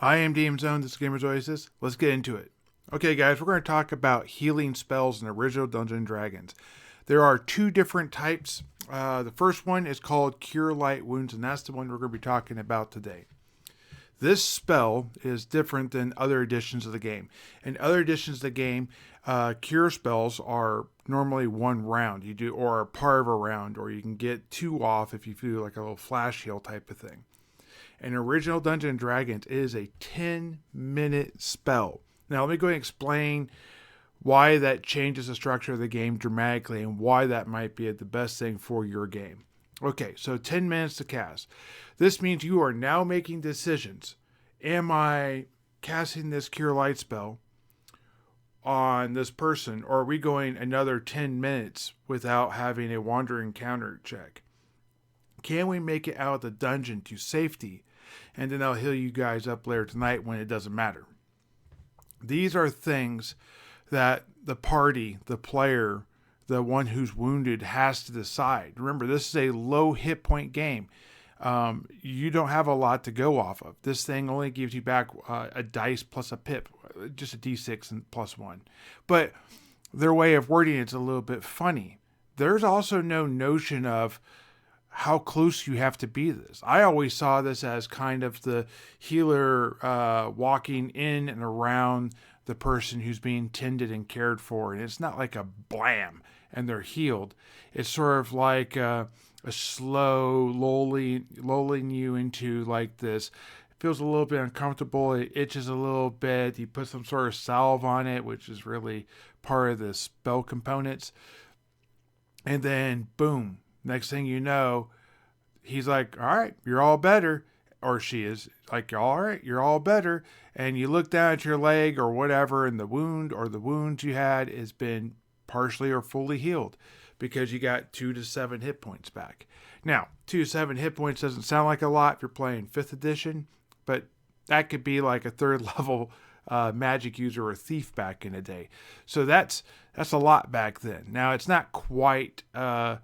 I am DM Zone, this is Gamers Oasis. Let's get into it. Okay, guys, we're going to talk about healing spells in original Dungeons and Dragons. There are two different types. The first one is called Cure Light Wounds, and that's the one we're going to be talking about today. This spell is different than other editions of the game. In other editions of the game, cure spells are normally one round. You do, or a part of a round, or you can get two off if you do like a little flash heal type of thing. In original Dungeons and Dragons, it is a 10-minute spell. Now, let me go ahead and explain why that changes the structure of the game dramatically and why that might be the best thing for your game. Okay, so 10 minutes to cast. This means you are now making decisions. Am I casting this Cure Light spell on this person, or are we going another 10 minutes without having a Wander Encounter check? Can we make it out of the dungeon to safety? And then I'll heal you guys up later tonight when it doesn't matter. These are things that the party, the player, the one who's wounded has to decide. Remember, this is a low hit point game. You don't have a lot to go off of. This thing only gives you back a dice plus a pip, just a d6 and plus one. But their way of wording it's a little bit funny. There's also no notion of how close you have to be to this. I always saw this as kind of the healer walking in and around the person who's being tended and cared for. And it's not like a blam and they're healed. It's sort of like a slow, lulling you into like this. It feels a little bit uncomfortable. It itches a little bit. You put some sort of salve on it, which is really part of the spell components. And then, boom. Next thing you know, he's like, all right, you're all better. Or she is like, all right, you're all better. And you look down at your leg or whatever, and the wound or the wounds you had has been partially or fully healed because you got 2 to 7 hit points back. Now, 2 to 7 hit points doesn't sound like a lot if you're playing 5th edition, but that could be like a 3rd level magic user or thief back in the day. So that's a lot back then. Now, it's not quite a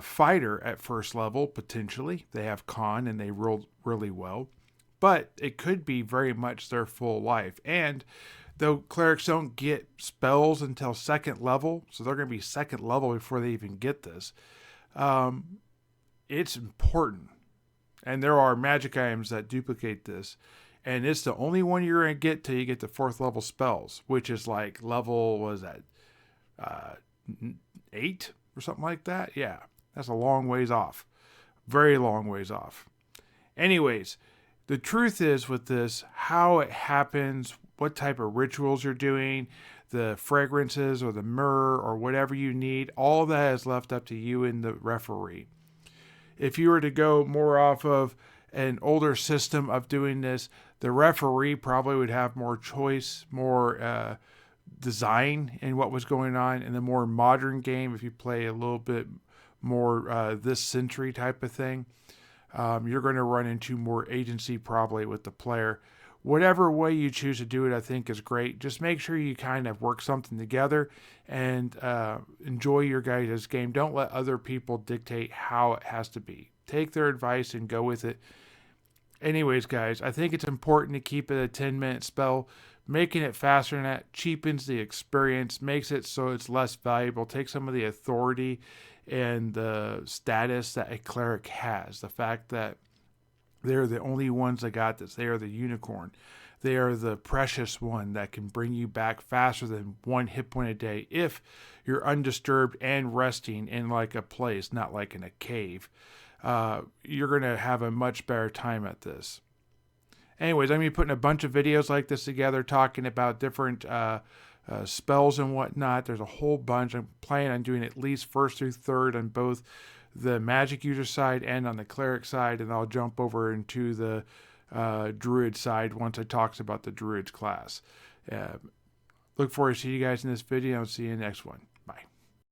fighter at 1st level, potentially. They have con and they roll really well. But it could be very much their full life. And though clerics don't get spells until 2nd level, so they're going to be 2nd level before they even get this, it's important. And there are magic items that duplicate this. And it's the only one you're going to get till you get the 4th level spells, which is like level, what is that, 8 or something like that? Yeah, that's a long ways off. Very long ways off. Anyways, the truth is with this, how it happens, what type of rituals you're doing, the fragrances or the myrrh or whatever you need, all of that is left up to you and the referee. If you were to go more off of an older system of doing this, the referee probably would have more choice, more design in what was going on. In the more modern game, if you play a little bit more this century type of thing, you're going to run into more agency probably with the player. Whatever way you choose to do it, I think is great. Just make sure you kind of work something together and enjoy your guys' game. Don't let other people dictate how it has to be. Take their advice and go with it. Anyways, guys, I think it's important to keep it a 10-minute spell. Making it faster than that cheapens the experience, makes it so it's less valuable, takes some of the authority and the status that a cleric has. The fact that they're the only ones that got this. They are the unicorn. They are the precious one that can bring you back faster than 1 hit point a day if you're undisturbed and resting in like a place, not like in a cave. You're going to have a much better time at this. Anyways, I'm going to be putting a bunch of videos like this together talking about different spells and whatnot. There's a whole bunch. I'm planning on doing at least 1st through 3rd on both the magic user side and on the cleric side, and I'll jump over into the druid side once I talk about the druids class. Look forward to seeing you guys in this video and see you in the next one.